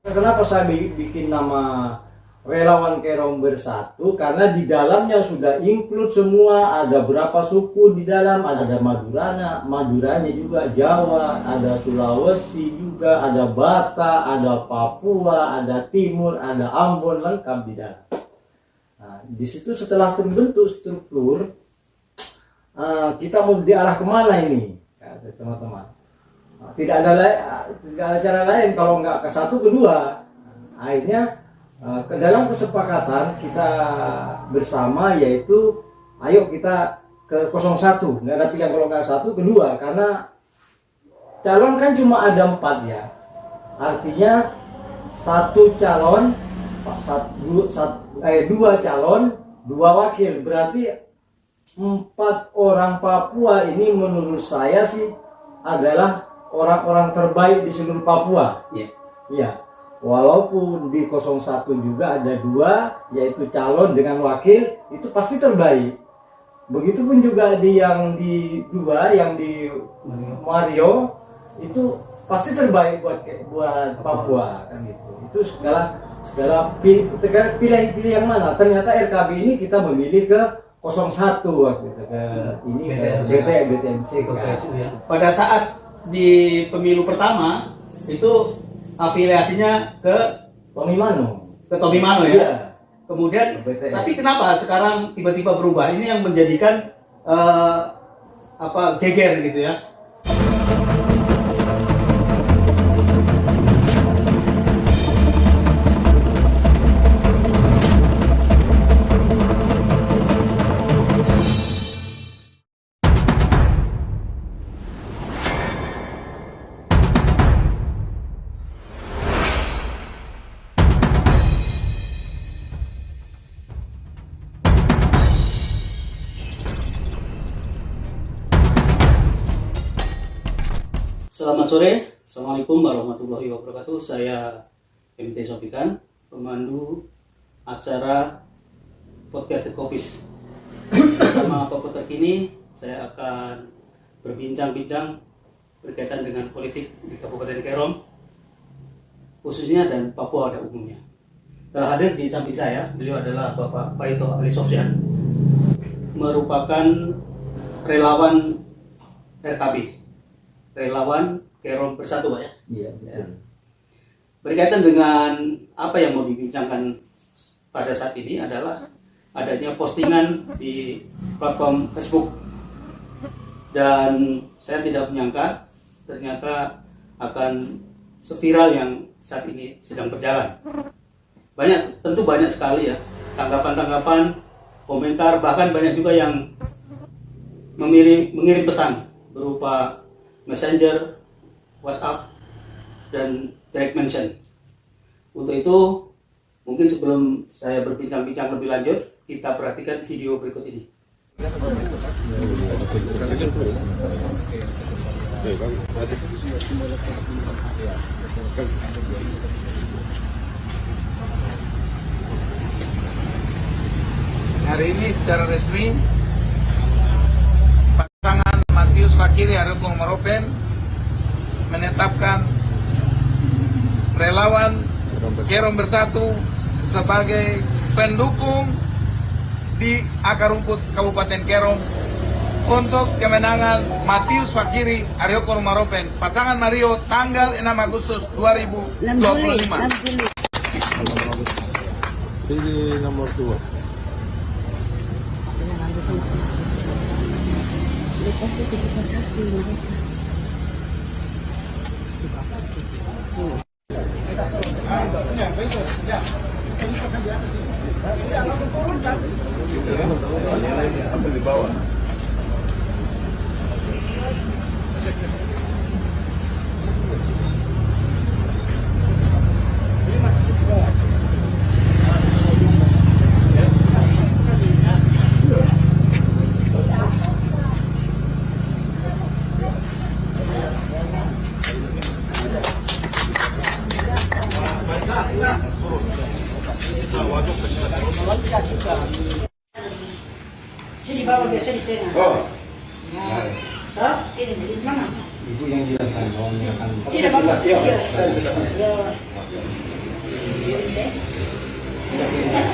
Kenapa saya bikin nama Relawan Kerom Bersatu? Karena di dalamnya sudah include semua, ada berapa suku di dalam, ada Maduranya juga, Jawa, ada Sulawesi juga, ada Batak, ada Papua, ada Timur, ada Ambon, lengkap di dalam. Nah, di situ setelah terbentuk struktur, kita mau diarah kemana ini, teman-teman? Tidak ada cara lain kalau nggak ke satu kedua. Akhirnya ke dalam kesepakatan kita bersama, yaitu ayo kita ke 01, nggak ada pilihan kalau nggak satu kedua, karena calon kan cuma ada 4 ya, artinya satu calon, dua calon, 2 wakil, berarti 4 orang Papua ini menurut saya sih adalah orang-orang terbaik di seluruh Papua. Iya. Walaupun di 01 juga ada 2, yaitu calon dengan wakil, itu pasti terbaik. Begitupun juga yang di 2, yang di Mario, itu pasti terbaik buat Papua kan gitu. Itu segala pilih yang mana. Ternyata RKB ini kita memilih ke 01 waktu itu, ke ini BTMC. Pada saat di pemilu pertama itu afiliasinya ke Tommy Mano ya. Iya. Kemudian tapi kenapa sekarang tiba-tiba berubah? Ini yang menjadikan geger gitu ya. Selamat sore, Assalamualaikum warahmatullahi wabarakatuh. Saya MT Sofikan, pemandu acara podcast The Kopis. Bersama Pokok Terkini, saya akan berbincang-bincang berkaitan dengan politik di Kabupaten Kerom, khususnya dan Papua pada umumnya. Telah hadir di samping saya, beliau adalah Bapak Paito Ali Sofyan, merupakan relawan RKB. Relawan Kerom Bersatu, Pak ya? Iya, betul. Berkaitan dengan apa yang mau dibincangkan pada saat ini adalah adanya postingan di platform Facebook. Dan saya tidak menyangka ternyata akan seviral yang saat ini sedang berjalan. Tentu banyak sekali ya tanggapan-tanggapan, komentar, bahkan banyak juga yang mengirim pesan berupa Messenger, WhatsApp, dan direct mention. Untuk itu, mungkin sebelum saya berbincang-bincang lebih lanjut, kita perhatikan video berikut ini. Hari ini secara resmi Matius Fakiri Arifin Maropen menetapkan relawan Kerom Bersatu sebagai pendukung di akar rumput Kabupaten Kerom untuk kemenangan Matius Fakiri Arifin Maropen pasangan Mario tanggal 6 Agustus 2025. Pilih nomor 2. Terima kasih Ambil di bawah. Sini bawa biasa di tengah. Oh. Hah? Sini di mana? Ibu yang jelaskan, kalau misalkan Tidak bagus. Iya. Ya.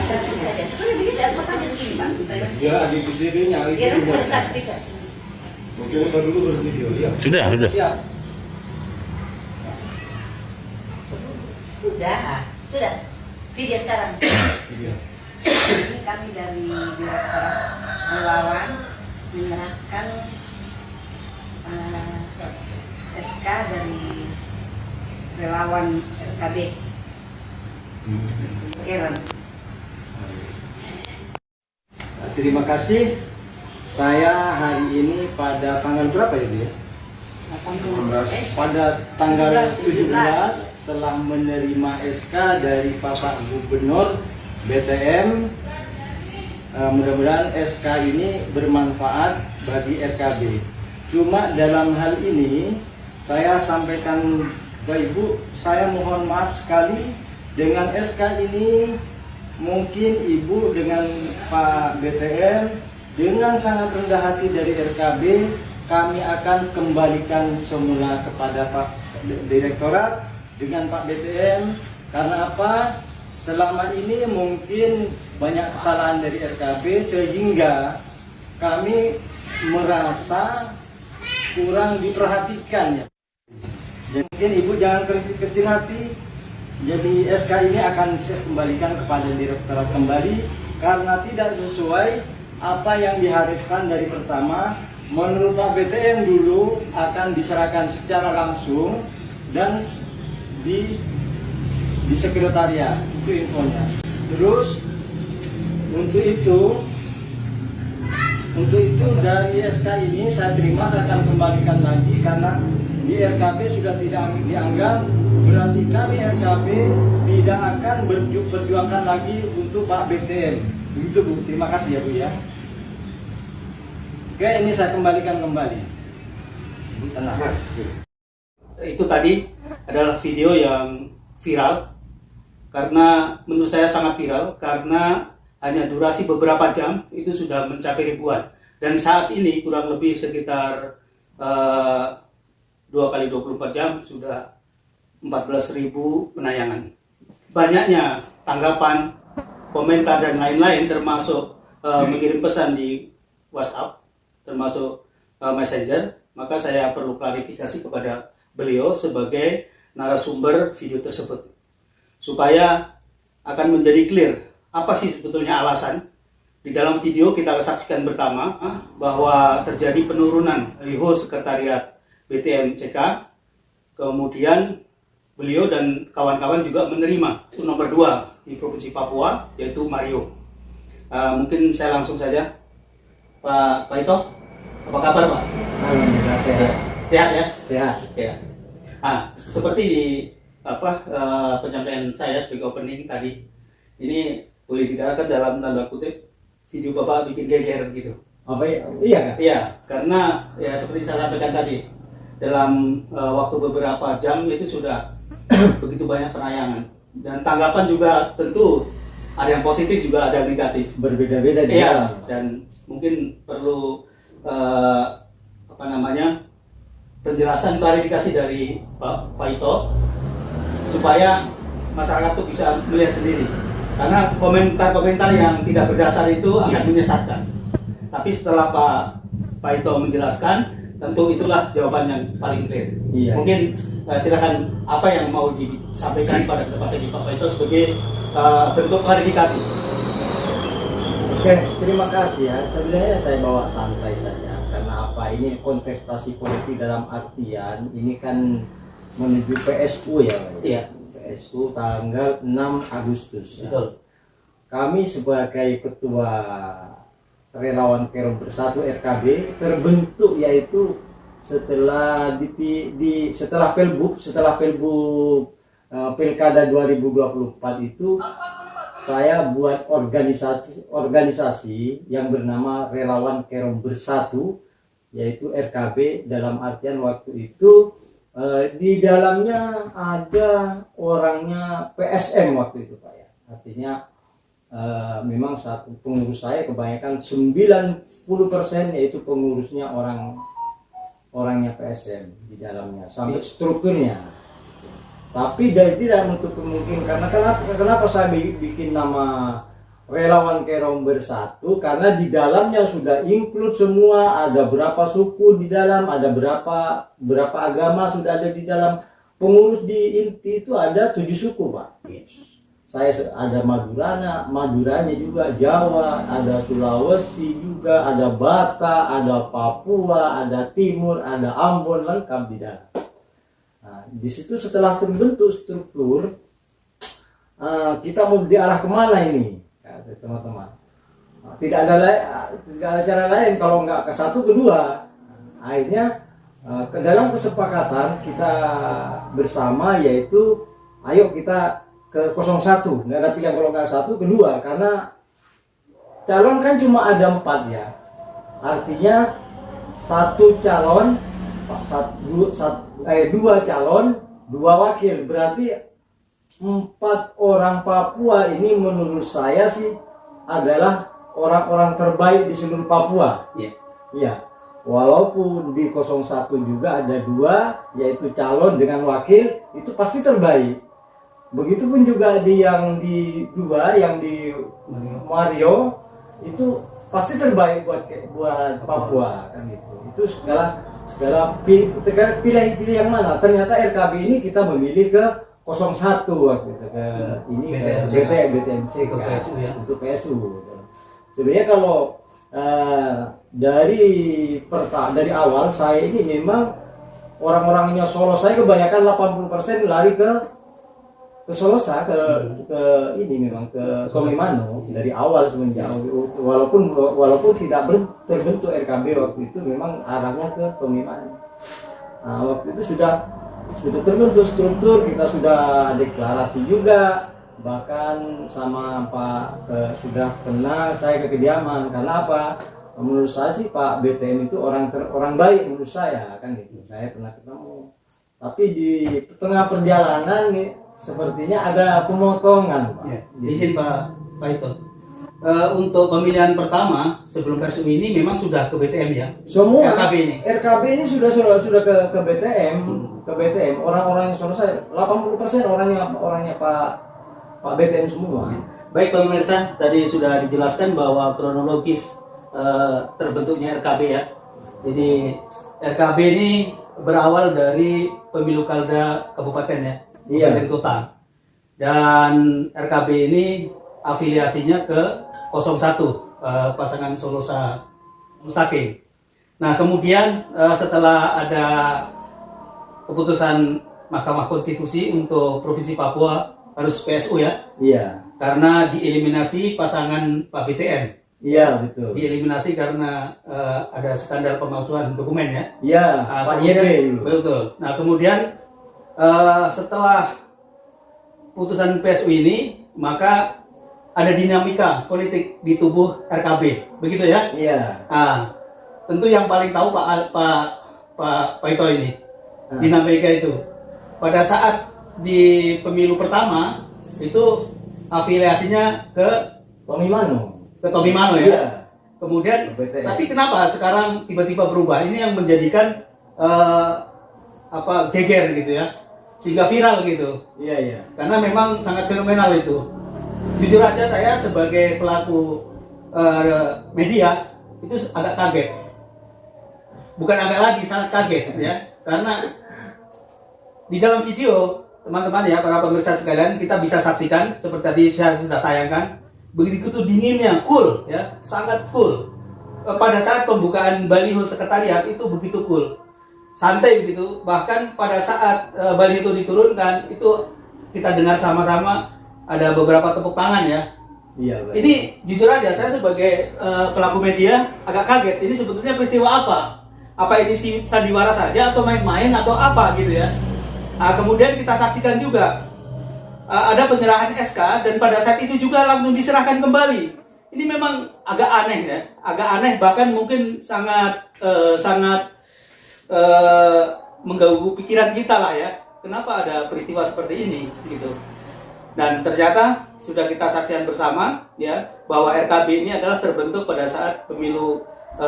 Satu saja. Sudah begitu, makanya begini Pak. Ya di videonya itu. Dia kan sebentar kita. Oke, kita dulu bervideo ya. Sudah. Siap. Sudah. Video sekarang. Iya. Ini kami dari Direktorat Relawan menyerahkan SK dari relawan RKB Karen. Terima kasih. Saya hari ini pada tanggal berapa ya, Bu ya? 18. Pada tanggal 17 telah menerima SK dari Bapak Gubernur BTM. Mudah-mudahan SK ini bermanfaat bagi RKB. Cuma dalam hal ini saya sampaikan ke Ibu, saya mohon maaf sekali dengan SK ini. Mungkin Ibu dengan Pak BTM dengan sangat rendah hati dari RKB, kami akan kembalikan semula kepada Pak Direktorat dengan Pak BTM. Karena apa? Selama ini mungkin banyak kesalahan dari RKB sehingga kami merasa kurang diperhatikan ya. Jadi mungkin Ibu jangan kecil hati. Jadi SK ini akan saya kembalikan kepada Direktorat kembali karena tidak sesuai apa yang diharapkan dari pertama. Menurut Pak BTM dulu akan diserahkan secara langsung dan di sekretariat, itu infonya. Terus untuk itu dari SK ini saya terima, saya akan kembalikan lagi karena di RKB sudah tidak dianggap, berarti kami RKB tidak akan berjuangkan lagi untuk Pak BTM. Begitu Bu, terima kasih ya Bu ya. Oke, ini saya kembalikan kembali. Bu tenang. Itu tadi adalah video yang viral, karena menurut saya sangat viral karena hanya durasi beberapa jam itu sudah mencapai ribuan, dan saat ini kurang lebih sekitar 2 kali 24 jam sudah 14.000 penayangan. Banyaknya tanggapan, komentar dan lain-lain, termasuk mengirim pesan di WhatsApp, termasuk Messenger. Maka saya perlu klarifikasi kepada beliau sebagai narasumber video tersebut supaya akan menjadi clear apa sih sebetulnya alasan. Di dalam video kita saksikan bersama bahwa terjadi penurunan liho sekretariat BTM CK, kemudian beliau dan kawan-kawan juga menerima nomor 2 di Provinsi Papua, yaitu Mario. Mungkin saya langsung saja, Pak Ito, apa kabar Pak? Alhamdulillah sehat. Sehat ya? Sehat. Ya. Seperti di penyampaian saya sebagai opening tadi, ini boleh dikatakan dalam tanda kutip video Bapak bikin geger gitu. Apa ya? Iya kan? Iya, karena ya seperti saya sampaikan tadi, dalam waktu beberapa jam itu sudah begitu banyak penayangan, dan tanggapan juga tentu ada yang positif juga ada yang negatif, Berbeda-beda di iya, dalam. dan mungkin perlu penjelasan klarifikasi dari Pak Ito supaya masyarakat itu bisa melihat sendiri, karena komentar-komentar yang tidak berdasar itu akan menyesatkan. Tapi setelah Pak Ito menjelaskan, tentu itulah jawaban yang paling clear. Iya. Mungkin silakan apa yang mau disampaikan pada kesempatan ini Pak Ito sebagai bentuk klarifikasi. Oke, terima kasih ya. Sebenarnya saya bawa santai saja karena apa, ini kontestasi politik dalam artian ini kan menuju PSU ya Pak. Iya. PSU tanggal 6 Agustus. Ya. Betul. Kami sebagai ketua Relawan Keren Bersatu RKB terbentuk yaitu setelah setelah Pilkada 2024 itu saya buat organisasi yang bernama Relawan Keren Bersatu, yaitu RKB. Dalam artian waktu itu di dalamnya ada orangnya PSM waktu itu Pak ya. Artinya memang satu pengurus saya kebanyakan 90% yaitu pengurusnya orangnya PSM di dalamnya sampai strukturnya. Tapi dari tidak menutup kemungkinan, karena kenapa saya bikin nama Relawan Kerom Bersatu, karena di dalamnya sudah include semua, ada berapa suku di dalam, ada berapa agama sudah ada di dalam. Pengurus di inti itu ada 7 suku, Pak. Saya ada Maduranya juga, Jawa, ada Sulawesi juga, ada Batak, ada Papua, ada Timur, ada Ambon, lengkap di dalam. Nah, di situ setelah terbentuk struktur, kita mau diarah kemana ini, teman-teman? Nah, tidak ada cara lain kalau nggak ke satu, kedua. Akhirnya ke dalam kesepakatan kita bersama, yaitu ayo kita ke 01, nggak ada pilihan kalau nggak satu, kedua, karena calon kan cuma ada 4 ya, artinya satu calon, 2 calon, 2 wakil, berarti 4 orang Papua ini menurut saya sih adalah orang-orang terbaik di seluruh Papua. Iya. Walaupun di 01 juga ada 2, yaitu calon dengan wakil, itu pasti terbaik. Begitupun juga yang di 2, yang di Mario, itu pasti terbaik buat Papua kan gitu. Itu segala pilih yang mana. Ternyata RKB ini kita memilih ke 01 waktu itu, ke ini BTMC kan, untuk PSU. Sebenarnya kalau dari awal saya ini memang orang-orangnya Solo, saya kebanyakan 80% lari ke Solosa, ke ini memang ke Tomimano dari awal semenjak, walaupun tidak terbentuk RKB waktu itu, memang arahnya ke Tomimano. Nah, waktu itu sudah terbentuk struktur, kita sudah deklarasi juga, bahkan sama Pak sudah kenal saya ke kediaman. Karena apa? Menurut saya sih Pak BTM itu orang baik menurut saya kan gitu. Saya pernah ketemu. Tapi di tengah perjalanan nih sepertinya ada pemotongan, Pak. Ya, izin Pak Ito. Untuk pemilihan pertama sebelum PSU ini memang sudah ke BTM ya. Semua RKB ini sudah ke BTM, ke BTM. Orang-orang yang suruh saya 80% orangnya Pak BTM semua. Baik pemirsa, tadi sudah dijelaskan bahwa kronologis terbentuknya RKB ya. Jadi RKB ini berawal dari pemilu Kalda Kabupaten ya. Kabupaten Kota. Dan RKB ini afiliasinya ke 01, pasangan Solosa Mustaqim. Nah, kemudian setelah ada keputusan Mahkamah Konstitusi untuk Provinsi Papua harus PSU ya? Iya. Karena dieliminasi pasangan Pak BTM. Iya, betul. Dieliminasi karena ada skandal pemalsuan dokumen ya? Iya, Pak YB. Betul. Nah, kemudian setelah putusan PSU ini, maka ada dinamika politik di tubuh RKB, begitu ya? Iya. Tentu yang paling tahu Pak Ito ini, dinamika itu. Pada saat di pemilu pertama itu afiliasinya ke Tomimano ya. Iya. Kemudian, tapi kenapa sekarang tiba-tiba berubah? Ini yang menjadikan geger gitu ya, sehingga viral gitu. Iya. Karena memang sangat fenomenal itu. Jujur aja saya sebagai pelaku media itu agak kaget. Bukan agak lagi, sangat kaget ya. Karena di dalam video teman-teman ya, para pemirsa sekalian, kita bisa saksikan seperti tadi saya sudah tayangkan, begitu dinginnya, cool ya, sangat cool. Pada saat pembukaan baliho sekretariat itu begitu cool. Santai begitu, bahkan pada saat baliho itu diturunkan itu kita dengar sama-sama ada beberapa tepuk tangan ya. Iya. Betul. Ini jujur aja saya sebagai pelaku media agak kaget. Ini sebetulnya peristiwa apa? Apa ini sandiwara saja atau main-main atau apa gitu ya? Kemudian kita saksikan juga ada penyerahan SK dan pada saat itu juga langsung diserahkan kembali. Ini memang agak aneh ya, agak aneh, bahkan mungkin sangat mengganggu pikiran kita lah ya. Kenapa ada peristiwa seperti ini gitu? Dan ternyata sudah kita saksikan bersama ya bahwa RKB ini adalah terbentuk pada saat pemilu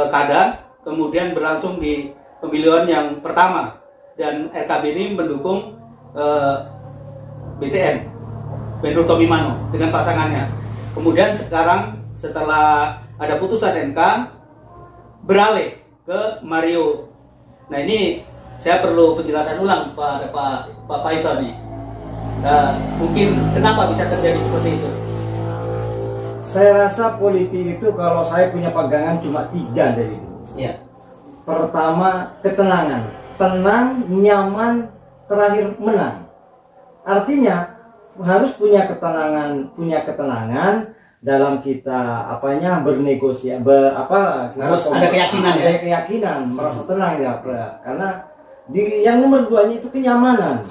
kada, kemudian berlangsung di pemilihan yang pertama, dan RKB ini mendukung BTM, Benro Tomimano dengan pasangannya. Kemudian sekarang setelah ada putusan MK beralih ke Mario. Nah ini saya perlu penjelasan ulang pada Pak Paiton nih. Mungkin kenapa bisa terjadi seperti itu? Saya rasa politik itu kalau saya punya pegangan cuma 3 dari itu. Ya. Pertama, ketenangan, tenang, nyaman, terakhir menang. Artinya harus punya ketenangan dalam kita bernegosiasi, harus ada keyakinan, ada keyakinan, merasa tenang ya, karena yang nomor 2-nya itu kenyamanan,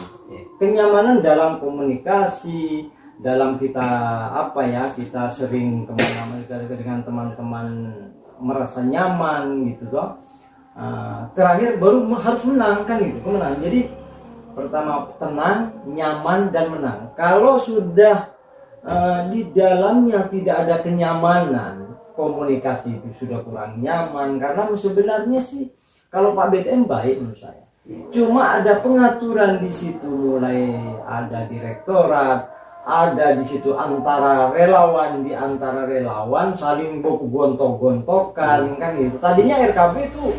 kenyamanan dalam komunikasi, dalam kita kita sering kemana-mana dengan teman-teman merasa nyaman gitu toh. Terakhir baru harus menang kan gitu, kemenangan. Jadi pertama tenang, nyaman dan menang. Kalau sudah di dalamnya tidak ada kenyamanan, komunikasi itu sudah kurang nyaman. Karena sebenarnya sih kalau Pak BTM baik menurut saya. Cuma ada pengaturan di situ, mulai ada direktorat, ada di situ antara relawan, di antara relawan saling gontok-gontokan kan gitu. Tadinya RKB itu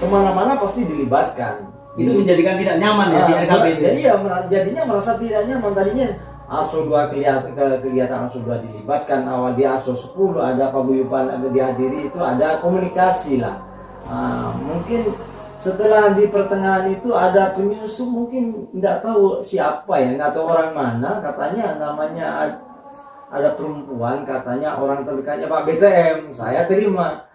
kemana-mana pasti dilibatkan. Itu menjadikan tidak nyaman ya di RKB. Jadi ya jadinya merasa tidak nyaman. Tadinya ARSO 2 kelihatan ARSO 2 dilibatkan, awal di ARSO 10 ada paguyuban, ada dihadiri, itu ada komunikasi lah. Mungkin setelah di pertengahan itu ada penyusup, mungkin nggak tahu siapa ya, nggak tahu orang mana, katanya namanya ada perempuan, katanya orang terdekatnya Pak BTM, saya terima.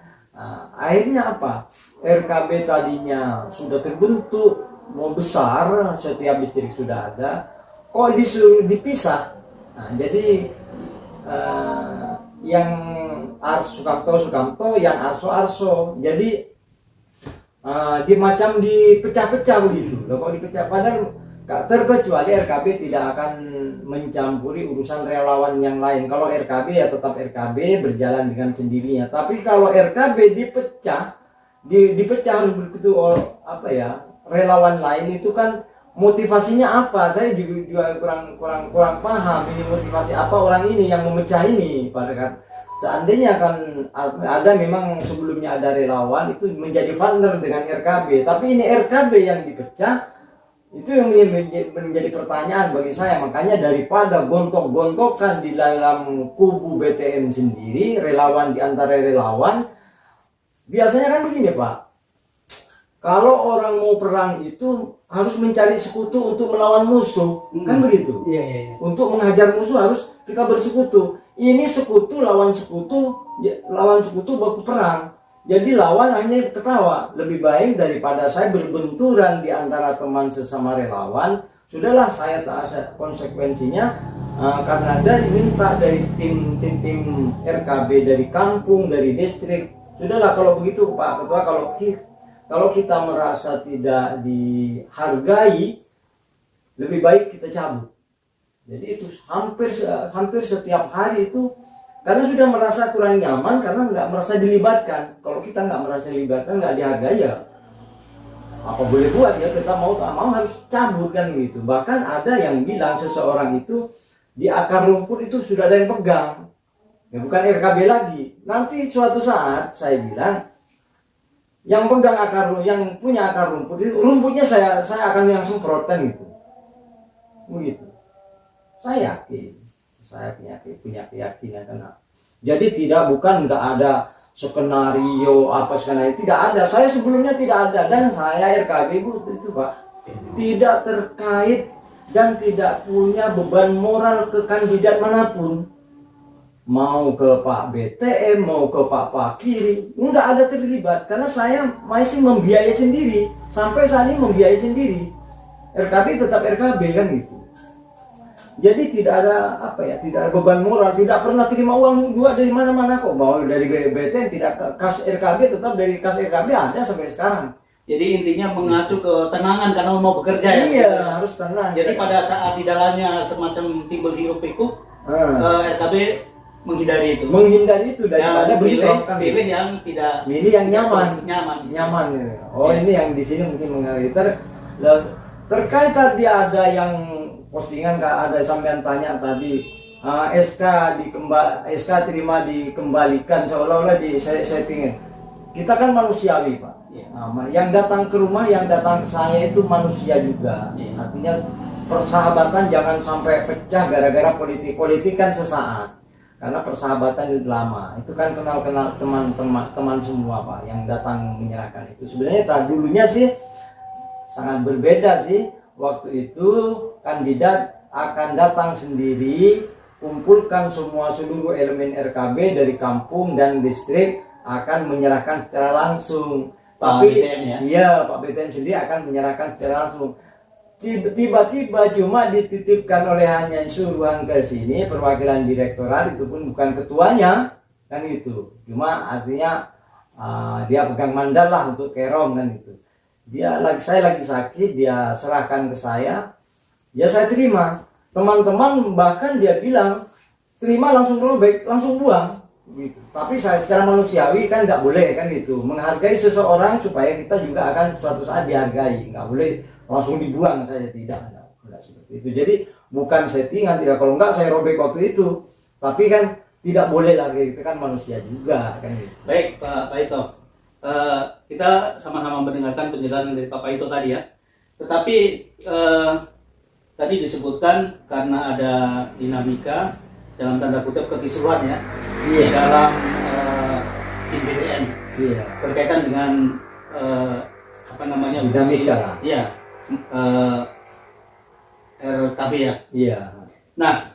Akhirnya apa? RKB tadinya sudah terbentuk, mau besar, setiap distrik sudah ada, kok disuruh dipisah. Jadi yang Sukamto, yang Arso. Jadi macam dipecah-pecah begitu. Kok dipecah? Padahal terkecuali RKB tidak akan mencampuri urusan relawan yang lain. Kalau RKB ya tetap RKB berjalan dengan sendirinya. Tapi kalau RKB dipecah harus begitu relawan lain itu kan motivasinya apa? Saya juga kurang paham ini motivasi apa orang ini yang memecah ini. Padahal seandainya kan ada memang sebelumnya ada relawan itu menjadi partner dengan RKB. Tapi ini RKB yang dipecah. Itu yang menjadi pertanyaan bagi saya. Makanya daripada gontok-gontokan di dalam kubu BTM sendiri, relawan di antara relawan, biasanya kan begini Pak, kalau orang mau perang itu harus mencari sekutu untuk melawan musuh, kan begitu. Untuk menghajar musuh harus kita bersekutu. Ini sekutu lawan sekutu baku perang. Jadi lawan hanya ketawa. Lebih baik daripada saya berbenturan di antara teman sesama relawan. Sudahlah saya taat konsekuensinya. Karena ada diminta dari tim RKB dari kampung, dari distrik. Sudahlah kalau begitu Pak Ketua, kalau kita merasa tidak dihargai, lebih baik kita cabut. Jadi itu hampir setiap hari itu. Karena sudah merasa kurang nyaman, karena nggak merasa dilibatkan. Kalau kita nggak merasa dilibatkan, nggak dihargai ya apa boleh buat ya, kita mau tak mau harus cabut kan gitu. Bahkan ada yang bilang seseorang itu di akar rumput itu sudah ada yang pegang, ya bukan RKB lagi. Nanti suatu saat saya bilang yang pegang yang punya akar rumput itu, rumputnya saya akan yang semprotkan gitu, begitu. Saya yakin. Saya punya keyakinan karena jadi bukan nggak ada skenario tidak ada. Saya sebelumnya tidak ada, dan saya RKB itu Pak tidak terkait dan tidak punya beban moral ke kandidat manapun, mau ke Pak BTM mau ke Pak Pakiri, nggak ada terlibat karena saya masih membiayai sendiri, sampai saat ini membiayai sendiri. RKB tetap RKB kan gitu. Jadi tidak ada tidak ada beban moral, tidak pernah terima uang juga dari mana-mana kok. Mau dari BTN tidak, kas RKB tetap dari kas RKB ada sampai sekarang. Jadi intinya mengacu ke tenangan karena mau bekerja ya. Iya, harus tenang. Jadi pada saat di dalamnya semacam timbul hiruk pikuk, RKB menghindari itu. Menghindari itu daripada pilih yang tidak, milih yang nyaman. Oh ini yang di sini mungkin mengalir. Terkait tadi ada yang postingan ada sampean tanya tadi, SK terima dikembalikan seolah-olah di settingin. Kita kan manusiawi Pak. Yang datang ke rumah, yang datang ke saya itu manusia juga. Artinya persahabatan jangan sampai pecah gara-gara politik kan sesaat. Karena persahabatan itu lama. Itu kan kenal-kenal teman semua Pak yang datang menyerahkan itu. Sebenarnya dulunya sih sangat berbeda sih. Waktu itu kandidat akan datang sendiri, kumpulkan seluruh elemen RKB dari kampung dan distrik, akan menyerahkan secara langsung. Tapi BTN ya? Iya, Pak BTN sendiri akan menyerahkan secara langsung. Tiba-tiba cuma dititipkan oleh hanya suruhan ke sini, perwakilan direktorat, itu pun bukan ketuanya, kan itu. Cuma artinya dia pegang mandat lah untuk Kerom kan itu. Saya lagi sakit, dia serahkan ke saya, ya saya terima. Teman-teman bahkan dia bilang terima langsung robek, langsung buang gitu. Tapi saya secara manusiawi kan nggak boleh kan gitu, menghargai seseorang supaya kita juga akan suatu saat dihargai, nggak boleh langsung dibuang saja, tidak seperti itu. Jadi bukan settingan, tidak, kalau nggak saya robek waktu itu, tapi kan tidak boleh lagi, itu kan manusia juga kan gitu. Baik Pak Ito, kita sama-sama mendengarkan penjelasan dari Pak Ito tadi ya. Tetapi tadi disebutkan karena ada dinamika dalam tanda kutip kekisruhan ya di dalam tim BTN berkaitan dengan dinamika. Iya, RKB ya. Iya. Nah,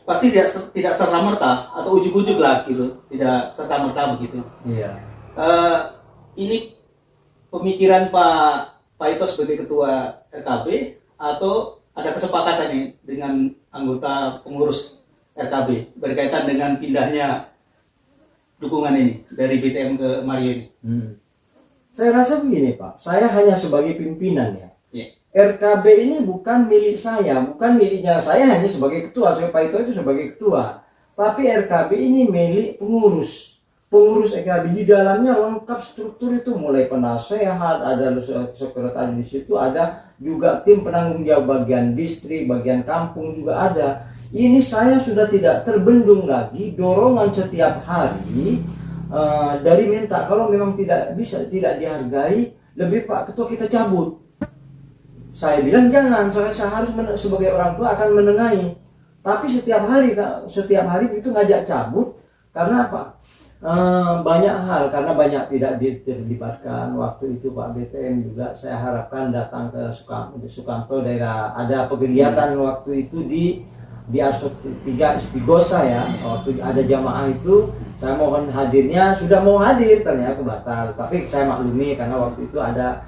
pasti tidak serta-merta atau ujuk-ujuk lah gitu, tidak serta-merta begitu. Iya. Ini pemikiran Pak Ito sebagai ketua RKB atau ada kesepakatan nih dengan anggota pengurus RKB berkaitan dengan pindahnya dukungan ini dari BTM ke Mario ini? Saya rasa begini Pak, saya hanya sebagai pimpinan ya. RKB ini bukan milik saya, bukan miliknya saya hanya sebagai ketua, saya Pak Ito itu sebagai ketua. Tapi RKB ini milik pengurus RKB, di dalamnya lengkap struktur itu, mulai penasehat, ada sekretaris di situ, ada juga tim penanggung jawab bagian distrik, bagian kampung juga ada. Ini saya sudah tidak terbendung lagi, dorongan setiap hari dari minta kalau memang tidak dihargai, lebih Pak Ketua kita cabut. Saya bilang jangan, saya harus sebagai orang tua akan menengahi. Tapi setiap hari itu ngajak cabut karena apa? Banyak hal, karena banyak tidak dilibatkan. Waktu itu Pak BTM juga saya harapkan datang ke Sukanto daerah, ada kegiatan waktu itu di Arsot 3 Istigosa ya. Waktu ada jamaah itu saya mohon hadirnya, sudah mau hadir ternyata batal. Tapi saya maklumi karena waktu itu ada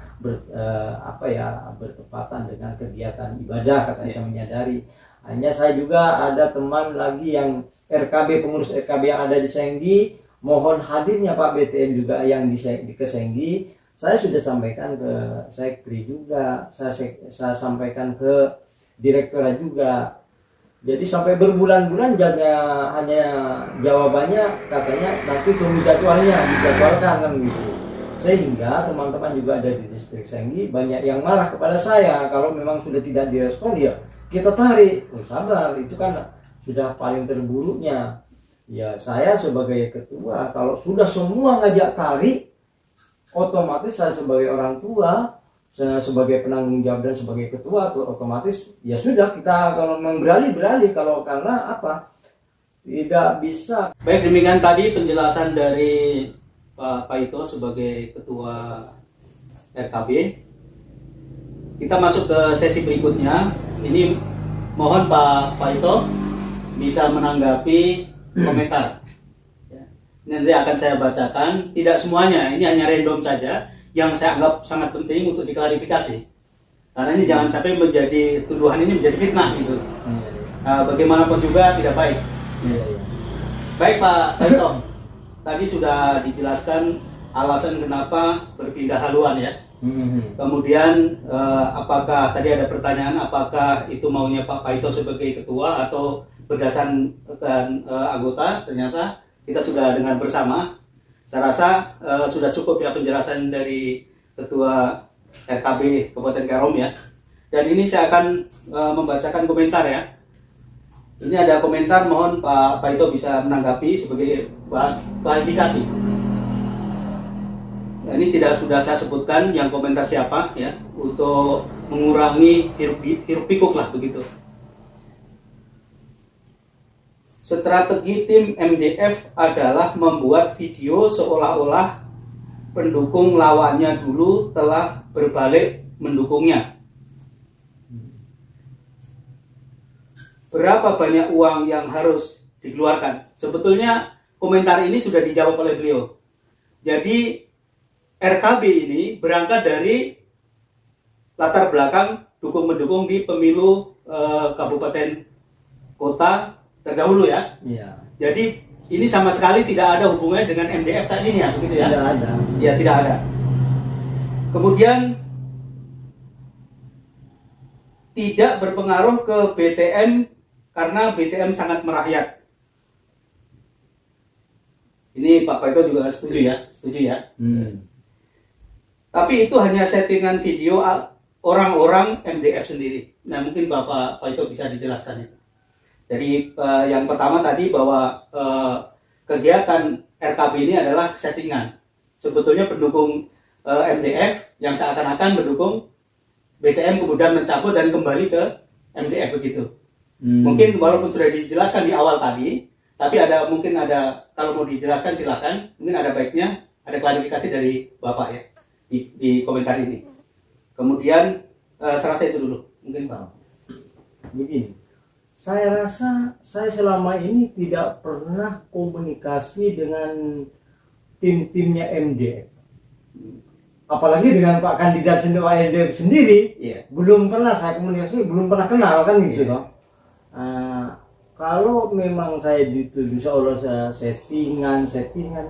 bertepatan dengan kegiatan ibadah, katanya saya menyadari. Hanya saya juga ada teman lagi yang pengurus RKB yang ada di Senggi, mohon hadirnya Pak BTN juga yang di Senggi. Saya sudah sampaikan ke Sekri juga, saya sampaikan ke Direktorat juga. Jadi sampai berbulan-bulan hanya jawabannya katanya nanti tunggu dijadwalkan kan gitu. Sehingga teman-teman juga ada di distrik Senggi banyak yang marah kepada saya kalau memang sudah tidak direspon, ya kita tarik. Sabar, itu kan sudah paling terburuknya. Ya saya sebagai ketua, kalau sudah semua ngajak tarik, otomatis saya sebagai orang tua, saya sebagai penanggung jawab dan sebagai ketua, otomatis ya sudah, kita kalau beralih kalau karena apa? Tidak bisa. Baik, demikian tadi penjelasan dari Pak Ito sebagai ketua RKB. Kita masuk ke sesi berikutnya. Ini mohon Pak Ito bisa menanggapi komentar. Nanti akan saya bacakan, tidak semuanya, ini hanya random saja yang saya anggap sangat penting untuk diklarifikasi. Karena ini jangan sampai menjadi tuduhan ini menjadi fitnah gitu. Bagaimanapun juga tidak baik. Baik Pak Ito. Tadi sudah dijelaskan alasan kenapa berpindah haluan ya. Kemudian apakah tadi ada pertanyaan apakah itu maunya Pak Ito sebagai ketua atau berdasarkan anggota? Ternyata kita sudah dengar bersama. Saya rasa sudah cukup ya penjelasan dari ketua RKB Kabupaten Kerom ya. Dan ini saya akan membacakan komentar ya. Ini ada komentar, mohon Pak Ito bisa menanggapi sebagai klarifikasi. Nah, ini tidak sudah saya sebutkan yang komentar siapa ya, untuk mengurangi hiruk pikuk lah begitu. Strategi tim MDF adalah membuat video seolah-olah pendukung lawannya dulu telah berbalik mendukungnya. Berapa banyak uang yang harus dikeluarkan? Sebetulnya komentar ini sudah dijawab oleh beliau. Jadi RKB ini berangkat dari latar belakang dukung-mendukung di pemilu kabupaten kota terdahulu ya. Iya. Jadi ini sama sekali tidak ada hubungannya dengan MDF saat ini ya, begitu ya? Tidak ada. Ya, tidak ada. Kemudian tidak berpengaruh ke BTM karena BTM sangat merakyat. Ini Pak Paito juga setuju ya? Tapi itu hanya settingan video orang-orang MDF sendiri. Nah, mungkin Bapak Paito bisa dijelaskan itu. Jadi yang pertama tadi bahwa kegiatan RKB ini adalah settingan. Sebetulnya pendukung MDF yang seakan-akan mendukung BTM kemudian mencabut dan kembali ke MDF begitu. Mungkin walaupun sudah dijelaskan di awal tadi, tapi mungkin ada kalau mau dijelaskan silakan. Mungkin ada baiknya ada klarifikasi dari Bapak ya di komentar ini. Kemudian saya rasa itu dulu. Mungkin Pak. Begini, saya rasa saya selama ini tidak pernah komunikasi dengan tim-timnya MDF. Apalagi dengan Pak kandidat sendiri, Pak MDF sendiri, belum pernah saya komunikasi, belum pernah kenal kan gitu loh. Kalau memang saya dituduh seolah saya settingan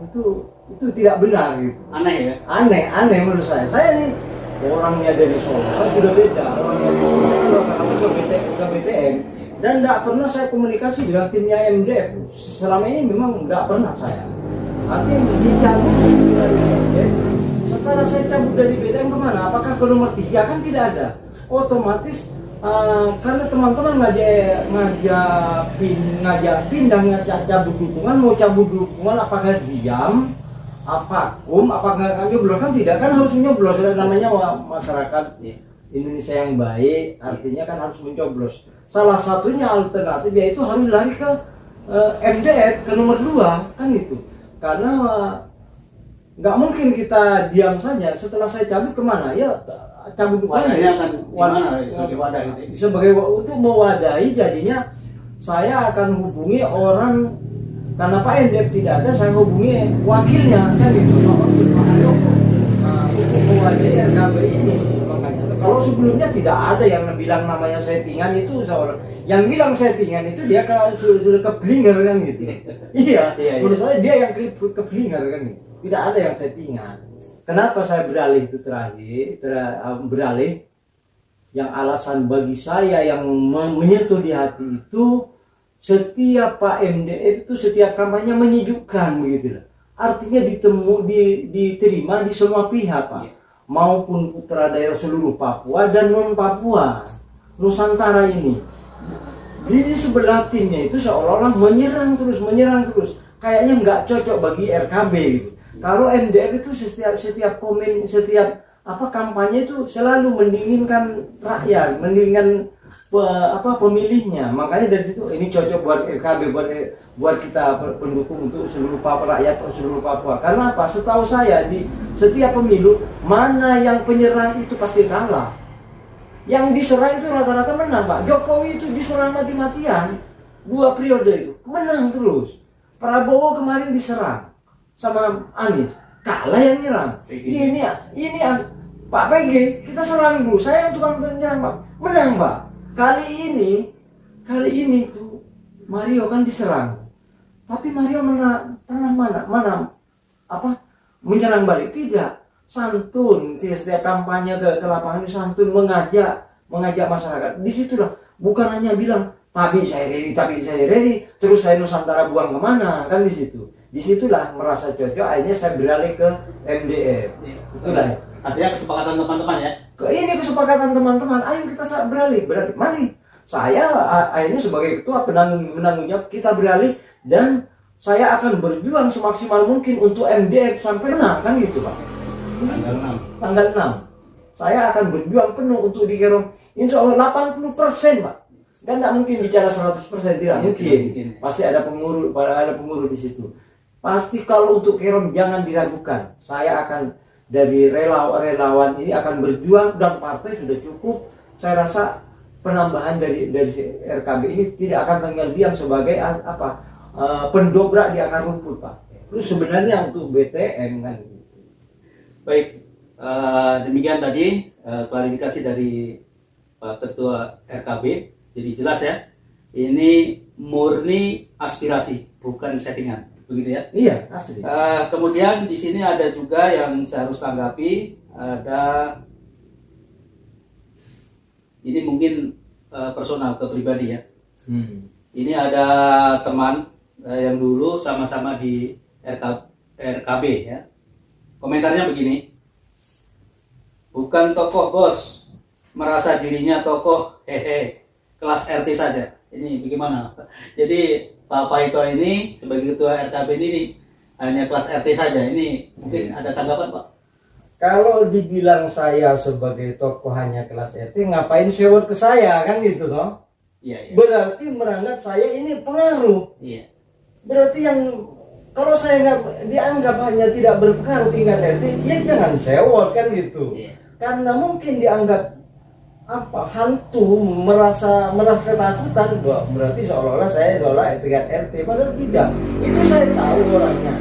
itu tidak benar gitu. Aneh ya? Aneh menurut saya. Saya ini orangnya dari Solo, saya sudah beda. Orangnya dari Solo ke BTM dan tidak pernah saya komunikasi dengan timnya MDF. Selama ini memang tidak pernah saya. Artinya dicabut dari MDF. Setelah saya cabut dari BTM kemana? Apakah ke nomor 3? Kan tidak ada. Otomatis karena teman-teman ngajak cabut dukungan, mau cabut dukungan apakah diam, vakum, apakah nyoblos? Kan tidak, kan harus nyoblos. Namanya masyarakat Indonesia yang baik, artinya kan harus mencoblos. Salah satunya alternatif yaitu harus lari ke MDF, ke nomor 2 kan itu. Karena nggak mungkin kita diam saja. Setelah saya cabut kemana? Ya cabut wadahnya akan wadah gitu. Sebagai untuk mewadahi, jadinya saya akan hubungi orang, karena Pak MDF tidak ada, saya hubungi wakilnya kan gitu. Untuk mewadahi RKB ini. Makanya kalau sebelumnya tidak ada yang bilang namanya settingan, itu seorang yang bilang settingan itu dia sudah keblinger kan gitu. Iya. Menurut saya dia yang keblinger kan gitu. Tidak ada yang settingan. Kenapa saya beralih itu beralih? Yang alasan bagi saya yang menyentuh di hati itu, setiap Pak MDF itu setiap kampanye menyejukkan begitu lah. Artinya diterima di semua pihak Pak, maupun putra daerah seluruh Papua dan non Papua, Nusantara ini. Di sebelah timnya itu seolah-olah menyerang terus, kayaknya nggak cocok bagi RKB gitu. Kalau MDF itu setiap komen, setiap kampanye itu selalu mendinginkan rakyat, mendinginkan pemilihnya. Makanya dari situ ini cocok buat RKB, buat kita pendukung untuk seluruh rakyat seluruh Papua. Karena apa? Setahu saya di setiap pemilu mana yang penyerang itu pasti kalah. Yang diserang itu rata-rata menang Pak. Jokowi itu diserang mati-matian 2 periode itu menang terus. Prabowo kemarin diserang sama Anies, kalah yang nyerang. Ini Pak PG, kita serang dulu. Saya yang tukang penyerang Pak, menang Pak. Kali ini tuh Mario kan diserang, tapi Mario pernah menyerang balik? Tidak. Santun, setiap kampanye ke lapangan itu santun, mengajak masyarakat. Disitulah, bukan hanya bilang tapi saya ready, terus saya Nusantara buang kemana, kan di situ. Disitulah merasa cocok, akhirnya saya beralih ke MDF. Itulah. Artinya kesepakatan teman-teman ya. Ini kesepakatan teman-teman, ayo kita beralih, mari. Saya akhirnya sebagai ketua penanggung jawab, kita beralih dan saya akan berjuang semaksimal mungkin untuk MDF sampai menang, kan gitu Pak. Tanggal 6. Saya akan berjuang penuh untuk di Kerom. Insya Allah 80% Pak. Kan tidak mungkin bicara 100%, tidak mungkin. Pasti ada pengurus di situ. Pasti kalau untuk Kerom jangan diragukan. Saya akan dari relawan ini akan berjuang dan partai sudah cukup. Saya rasa penambahan dari RKB ini tidak akan tinggal diam sebagai pendobrak di akar rumput Pak. Terus sebenarnya untuk BTM kan. Baik, demikian tadi klarifikasi dari Pak Ketua RKB. Jadi jelas ya, ini murni aspirasi, bukan settingan, begitu ya? Iya, asli. Kemudian di sini ada juga yang saya harus tanggapi, ada ini mungkin personal ke pribadi ya. Ini ada teman yang dulu sama-sama di RKB ya. Komentarnya begini, bukan tokoh bos, merasa dirinya tokoh, kelas RT saja. Ini bagaimana? Jadi Pak Paito ini sebagai ketua RKB ini hanya kelas RT saja. Ini mungkin ada tanggapan Pak? Kalau dibilang saya sebagai tokoh hanya kelas RT, ngapain sewot ke saya, kan gitu toh? Iya. Berarti meranggap saya ini pengaruh. Iya. Berarti yang kalau saya nggak dianggap hanya tidak berpengaruh tingkat RT, ya jangan sewot, kan gitu. Iya. Karena mungkin dianggap hantu, merasa ketakutan, berarti seolah-olah saya tingkat RT, padahal tidak. Itu saya tahu orangnya.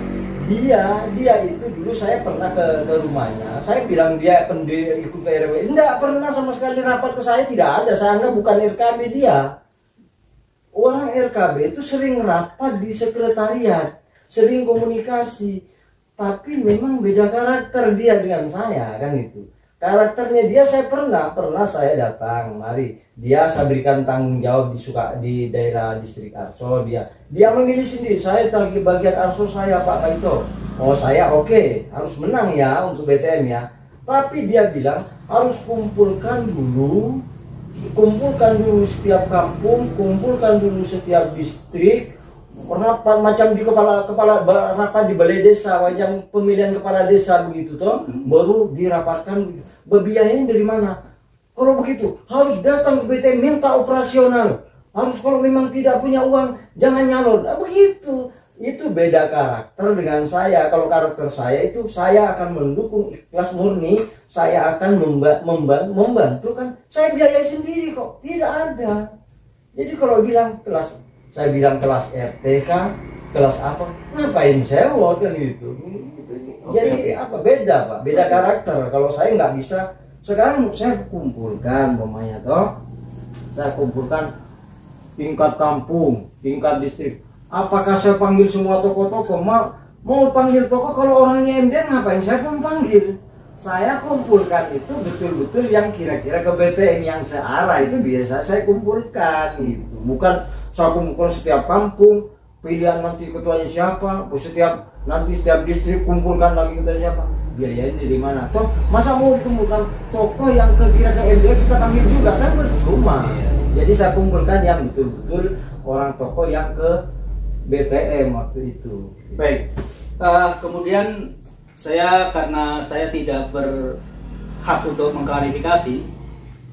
Dia itu dulu saya pernah ke rumahnya. Saya bilang dia pendiri ikut ke RW. Enggak pernah sama sekali rapat ke saya, tidak ada. Saya anggap bukan RKB dia. Orang RKB itu sering rapat di sekretariat, sering komunikasi. Tapi memang beda karakter dia dengan saya, kan itu. Karakternya dia saya pernah saya datang, mari dia saya berikan tanggung jawab di daerah distrik Arso, dia memilih sendiri, saya bagi bagian Arso saya Pak Kaito. Oh saya oke, harus menang ya untuk BTM ya. Tapi dia bilang harus kumpulkan dulu setiap kampung, kumpulkan dulu setiap distrik, rapat macam di kepala rapat di balai desa, macam pemilihan kepala desa begitu toh, baru dirapatkan. Biayanya dari mana? Kalau begitu harus datang ke BTM minta operasional. Harus kalau memang tidak punya uang jangan nyalon. Begitu. Itu beda karakter dengan saya. Kalau karakter saya itu saya akan mendukung ikhlas murni, saya akan membantu kan. Saya biayai sendiri kok. Tidak ada. Jadi kalau saya bilang kelas RT kah, kelas apa, ngapain sewot kan gitu. Jadi beda Pak, beda karakter. Kalau saya nggak bisa, sekarang saya kumpulkan pemainnya toh, saya kumpulkan tingkat kampung, tingkat distrik. Apakah saya panggil semua tokoh-tokoh? Mau panggil tokoh kalau orangnya MDM ngapain saya pun panggil. Saya kumpulkan itu betul-betul yang kira-kira ke BTM yang searah itu biasa saya kumpulkan gitu. Bukan saya kumpulkan setiap kampung, pilihan nanti ketuanya siapa, setiap distrik kumpulkan lagi ketua siapa, biayanya dari mana? Toh masa mau dikumpulkan tokoh yang kira ke MDF kita panggil juga kan percuma. Jadi saya kumpulkan yang betul-betul orang tokoh yang ke BTM waktu itu. Baik. Kemudian karena saya tidak berhak untuk mengklarifikasi,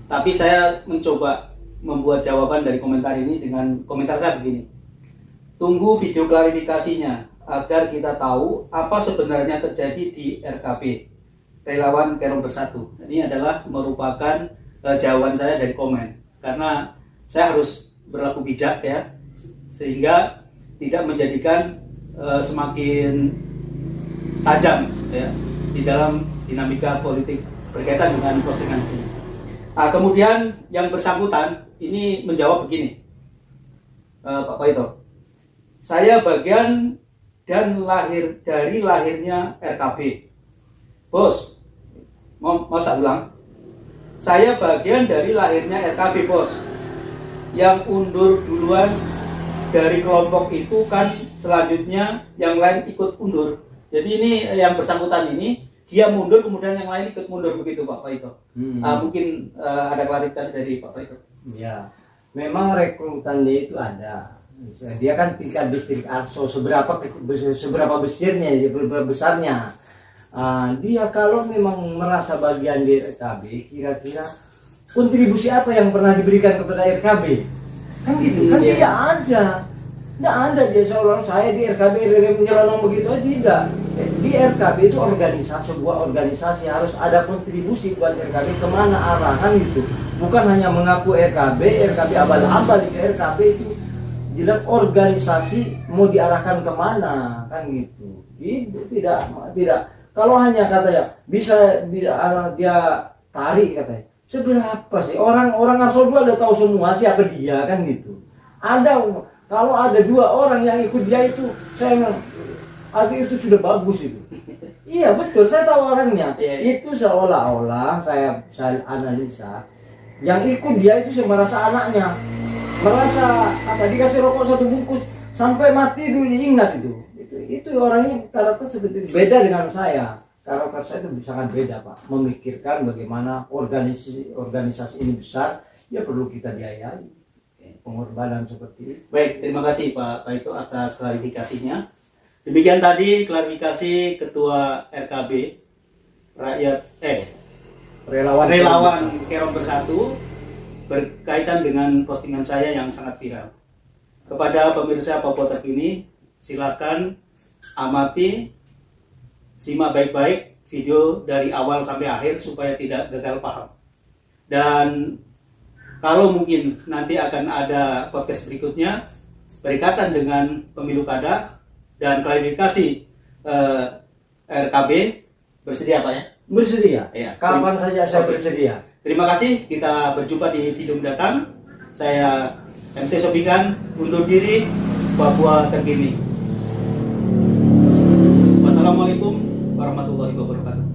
tapi saya mencoba membuat jawaban dari komentar ini dengan komentar saya begini. Tunggu video klarifikasinya agar kita tahu apa sebenarnya terjadi di RKB, Relawan Kerom Bersatu. Ini adalah merupakan jawaban saya dari komen, karena saya harus berlaku bijak ya, sehingga tidak menjadikan semakin tajam ya di dalam dinamika politik berkaitan dengan postingan ini. Kemudian yang bersangkutan ini menjawab begini, Pak Paito, saya bagian dan dari lahirnya RKB. Bos, mau saya ulang, saya bagian dari lahirnya RKB bos. Yang undur duluan dari kelompok itu kan selanjutnya yang lain ikut undur. Jadi ini yang bersangkutan ini dia mundur kemudian yang lain ikut mundur begitu Pak Ito. Hmm. Mungkin ada klarifikasi dari Pak Ito. Ya, memang rekrutannya itu ada. Dia kan tingkat distrik ASO seberapa besarnya, dia kalau memang merasa bagian di RKB, kira-kira kontribusi apa yang pernah diberikan kepada RKB? Kan gitu, kan tidak ada dia seorang saya di RKB menyelonong begitu aja, tidak. Di RKB itu sebuah organisasi harus ada kontribusi buat RKB kemana arahan gitu. Bukan hanya mengaku RKB abal-abal itu. RKB itu jelas organisasi mau diarahkan kemana kan gitu. Tidak. Kalau hanya katanya bisa dia tarik katanya. Seberapa sih orang ASO 2 udah tahu semua siapa dia kan gitu. Kalau ada 2 orang yang ikut dia itu itu sudah bagus itu. Iya betul, saya tahu orangnya. Itu seolah-olah saya analisa yang ikut dia itu merasa anaknya, merasa dikasih rokok 1 bungkus sampai mati dulu diingat itu orangnya karakter seperti itu. Beda dengan saya, karakter saya itu sangat beda Pak. Memikirkan bagaimana organisasi ini besar, ya perlu kita biayai pengorbanan seperti itu. Baik, terima kasih Pak Ito atas klarifikasinya. Demikian tadi klarifikasi Ketua RKB Relawan Kerom Bersatu berkaitan dengan postingan saya yang sangat viral. Kepada pemirsa Papua Terkini, silakan amati, simak baik-baik video dari awal sampai akhir supaya tidak gagal paham. Dan kalau mungkin nanti akan ada podcast berikutnya berkaitan dengan pemilu kada dan klarifikasi RKB, bersedia Pak ya? Bersedia. Ya. Kapan saja saya bersedia. Terima kasih, kita berjumpa di video mendatang. Saya MT Sobikan undur diri, Papua Terkini. Wassalamualaikum warahmatullahi wabarakatuh.